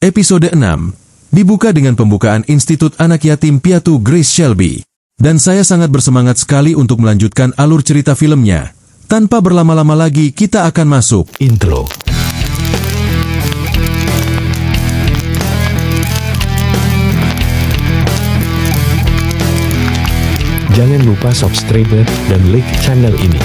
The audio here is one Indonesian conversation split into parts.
Episode 6 dibuka dengan pembukaan Institut Anak Yatim Piatu Grace Shelby. Dan saya sangat bersemangat sekali untuk melanjutkan alur cerita filmnya. Tanpa berlama-lama lagi, kita akan masuk intro. Jangan lupa subscribe dan like channel ini.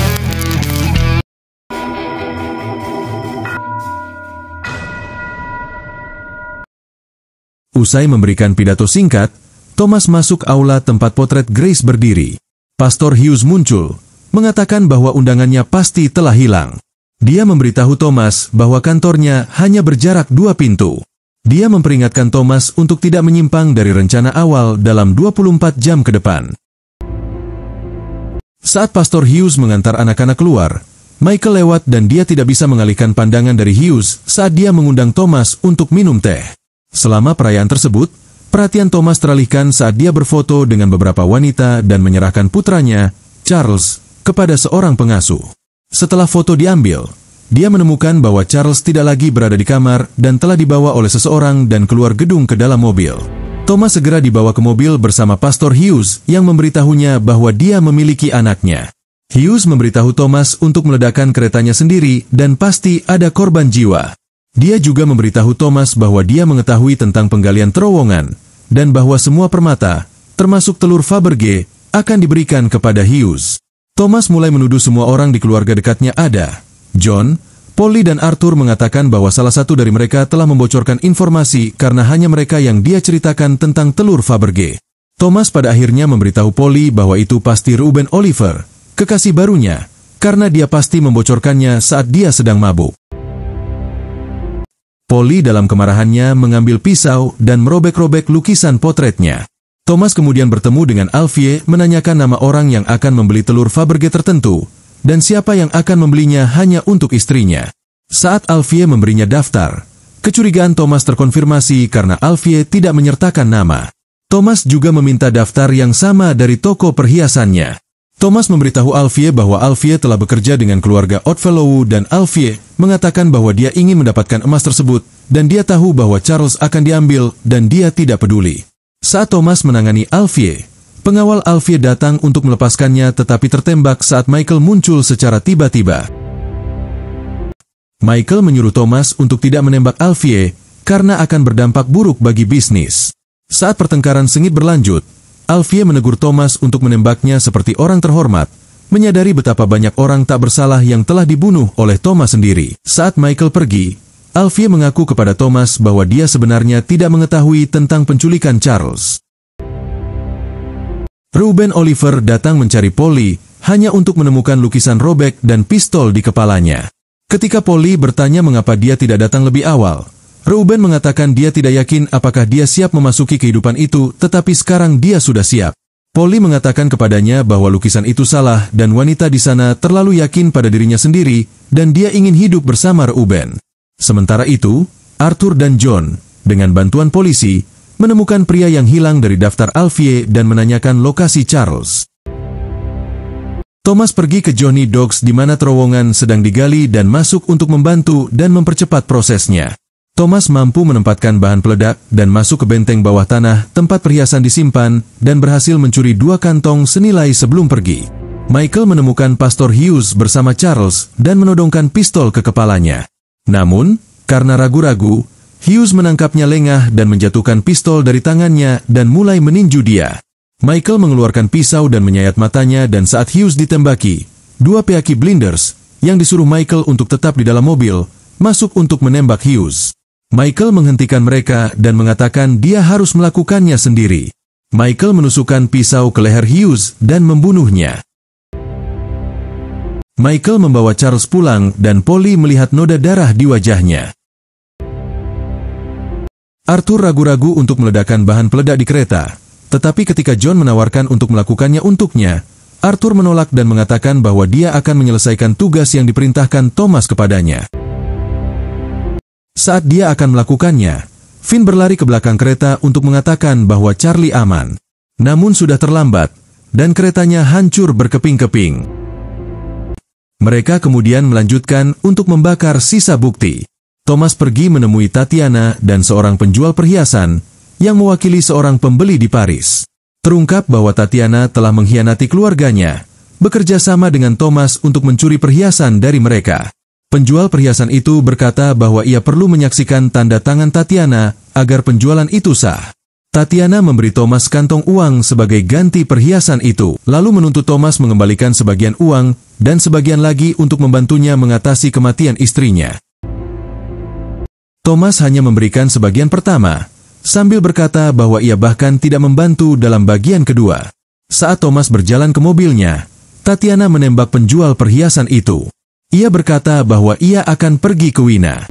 Usai memberikan pidato singkat, Thomas masuk aula tempat potret Grace berdiri. Pastor Hughes muncul, mengatakan bahwa undangannya pasti telah hilang. Dia memberitahu Thomas bahwa kantornya hanya berjarak 2 pintu. Dia memperingatkan Thomas untuk tidak menyimpang dari rencana awal dalam 24 jam ke depan. Saat Pastor Hughes mengantar anak-anak keluar, Michael lewat dan dia tidak bisa mengalihkan pandangan dari Hughes saat dia mengundang Thomas untuk minum teh. Selama perayaan tersebut, perhatian Thomas teralihkan saat dia berfoto dengan beberapa wanita dan menyerahkan putranya, Charles, kepada seorang pengasuh. Setelah foto diambil, dia menemukan bahwa Charles tidak lagi berada di kamar dan telah dibawa oleh seseorang dan keluar gedung ke dalam mobil. Thomas segera dibawa ke mobil bersama Pastor Hughes yang memberitahunya bahwa dia memiliki anaknya. Hughes memberitahu Thomas untuk meledakkan keretanya sendiri dan pasti ada korban jiwa. Dia juga memberitahu Thomas bahwa dia mengetahui tentang penggalian terowongan dan bahwa semua permata, termasuk telur Fabergé, akan diberikan kepada Hughes. Thomas mulai menuduh semua orang di keluarga dekatnya ada. John, Polly dan Arthur mengatakan bahwa salah satu dari mereka telah membocorkan informasi karena hanya mereka yang dia ceritakan tentang telur Fabergé. Thomas pada akhirnya memberitahu Polly bahwa itu pasti Reuben Oliver, kekasih barunya, karena dia pasti membocorkannya saat dia sedang mabuk. Polly dalam kemarahannya mengambil pisau dan merobek-robek lukisan potretnya. Thomas kemudian bertemu dengan Alfie menanyakan nama orang yang akan membeli telur Fabergé tertentu dan siapa yang akan membelinya hanya untuk istrinya. Saat Alfie memberinya daftar, kecurigaan Thomas terkonfirmasi karena Alfie tidak menyertakan nama. Thomas juga meminta daftar yang sama dari toko perhiasannya. Thomas memberitahu Alfie bahwa Alfie telah bekerja dengan keluarga Oddfellow dan Alfie mengatakan bahwa dia ingin mendapatkan emas tersebut dan dia tahu bahwa Charles akan diambil dan dia tidak peduli. Saat Thomas menangani Alfie, pengawal Alfie datang untuk melepaskannya tetapi tertembak saat Michael muncul secara tiba-tiba. Michael menyuruh Thomas untuk tidak menembak Alfie karena akan berdampak buruk bagi bisnis. Saat pertengkaran sengit berlanjut, Alfie menegur Thomas untuk menembaknya seperti orang terhormat, menyadari betapa banyak orang tak bersalah yang telah dibunuh oleh Thomas sendiri. Saat Michael pergi, Alfie mengaku kepada Thomas bahwa dia sebenarnya tidak mengetahui tentang penculikan Charles. Reuben Oliver datang mencari Polly hanya untuk menemukan lukisan robek dan pistol di kepalanya. Ketika Polly bertanya mengapa dia tidak datang lebih awal, Reuben mengatakan dia tidak yakin apakah dia siap memasuki kehidupan itu, tetapi sekarang dia sudah siap. Polly mengatakan kepadanya bahwa lukisan itu salah dan wanita di sana terlalu yakin pada dirinya sendiri dan dia ingin hidup bersama Reuben. Sementara itu, Arthur dan John, dengan bantuan polisi, menemukan pria yang hilang dari daftar Alfie dan menanyakan lokasi Charles. Thomas pergi ke Johnny Dogs di mana terowongan sedang digali dan masuk untuk membantu dan mempercepat prosesnya. Thomas mampu menempatkan bahan peledak dan masuk ke benteng bawah tanah tempat perhiasan disimpan dan berhasil mencuri 2 kantong senilai sebelum pergi. Michael menemukan Pastor Hughes bersama Charles dan menodongkan pistol ke kepalanya. Namun, karena ragu-ragu, Hughes menangkapnya lengah dan menjatuhkan pistol dari tangannya dan mulai meninju dia. Michael mengeluarkan pisau dan menyayat matanya dan saat Hughes ditembaki, 2 Peaky Blinders, yang disuruh Michael untuk tetap di dalam mobil, masuk untuk menembak Hughes. Michael menghentikan mereka dan mengatakan dia harus melakukannya sendiri. Michael menusukkan pisau ke leher Hughes dan membunuhnya. Michael membawa Charles pulang dan Polly melihat noda darah di wajahnya. Arthur ragu-ragu untuk meledakkan bahan peledak di kereta, tetapi ketika John menawarkan untuk melakukannya untuknya, Arthur menolak dan mengatakan bahwa dia akan menyelesaikan tugas yang diperintahkan Thomas kepadanya. Saat dia akan melakukannya, Finn berlari ke belakang kereta untuk mengatakan bahwa Charlie aman. Namun sudah terlambat, dan keretanya hancur berkeping-keping. Mereka kemudian melanjutkan untuk membakar sisa bukti. Thomas pergi menemui Tatiana dan seorang penjual perhiasan yang mewakili seorang pembeli di Paris. Terungkap bahwa Tatiana telah mengkhianati keluarganya, bekerja sama dengan Thomas untuk mencuri perhiasan dari mereka. Penjual perhiasan itu berkata bahwa ia perlu menyaksikan tanda tangan Tatiana agar penjualan itu sah. Tatiana memberi Thomas kantong uang sebagai ganti perhiasan itu, lalu menuntut Thomas mengembalikan sebagian uang dan sebagian lagi untuk membantunya mengatasi kematian istrinya. Thomas hanya memberikan sebagian pertama, sambil berkata bahwa ia bahkan tidak membantu dalam bagian kedua. Saat Thomas berjalan ke mobilnya, Tatiana menembak penjual perhiasan itu. Ia berkata bahwa ia akan pergi ke Wina.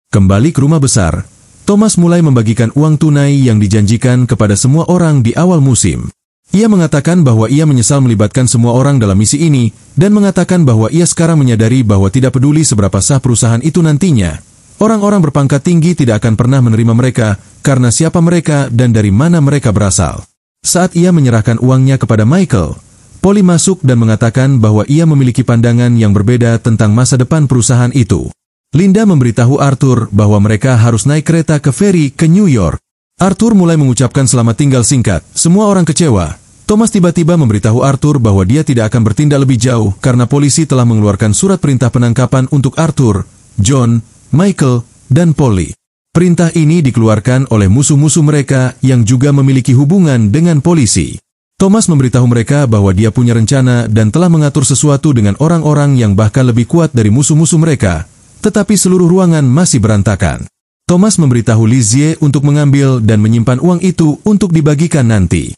Kembali ke rumah besar, Thomas mulai membagikan uang tunai yang dijanjikan kepada semua orang di awal musim. Ia mengatakan bahwa ia menyesal melibatkan semua orang dalam misi ini, dan mengatakan bahwa ia sekarang menyadari bahwa tidak peduli seberapa sah perusahaan itu nantinya. Orang-orang berpangkat tinggi tidak akan pernah menerima mereka, karena siapa mereka dan dari mana mereka berasal. Saat ia menyerahkan uangnya kepada Michael, Polly masuk dan mengatakan bahwa ia memiliki pandangan yang berbeda tentang masa depan perusahaan itu. Linda memberitahu Arthur bahwa mereka harus naik kereta ke feri ke New York. Arthur mulai mengucapkan selamat tinggal singkat. Semua orang kecewa. Thomas tiba-tiba memberitahu Arthur bahwa dia tidak akan bertindak lebih jauh karena polisi telah mengeluarkan surat perintah penangkapan untuk Arthur, John, Michael, dan Polly. Perintah ini dikeluarkan oleh musuh-musuh mereka yang juga memiliki hubungan dengan polisi. Thomas memberitahu mereka bahwa dia punya rencana dan telah mengatur sesuatu dengan orang-orang yang bahkan lebih kuat dari musuh-musuh mereka. Tetapi seluruh ruangan masih berantakan. Thomas memberitahu Lizie untuk mengambil dan menyimpan uang itu untuk dibagikan nanti.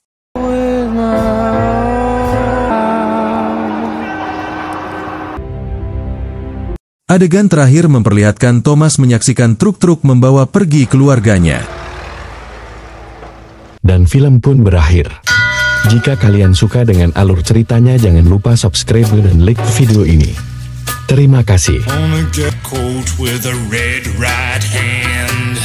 Adegan terakhir memperlihatkan Thomas menyaksikan truk-truk membawa pergi keluarganya. Dan film pun berakhir. Jika kalian suka dengan alur ceritanya, jangan lupa subscribe dan like video ini. Terima kasih. Wanna get cold with a red right hand.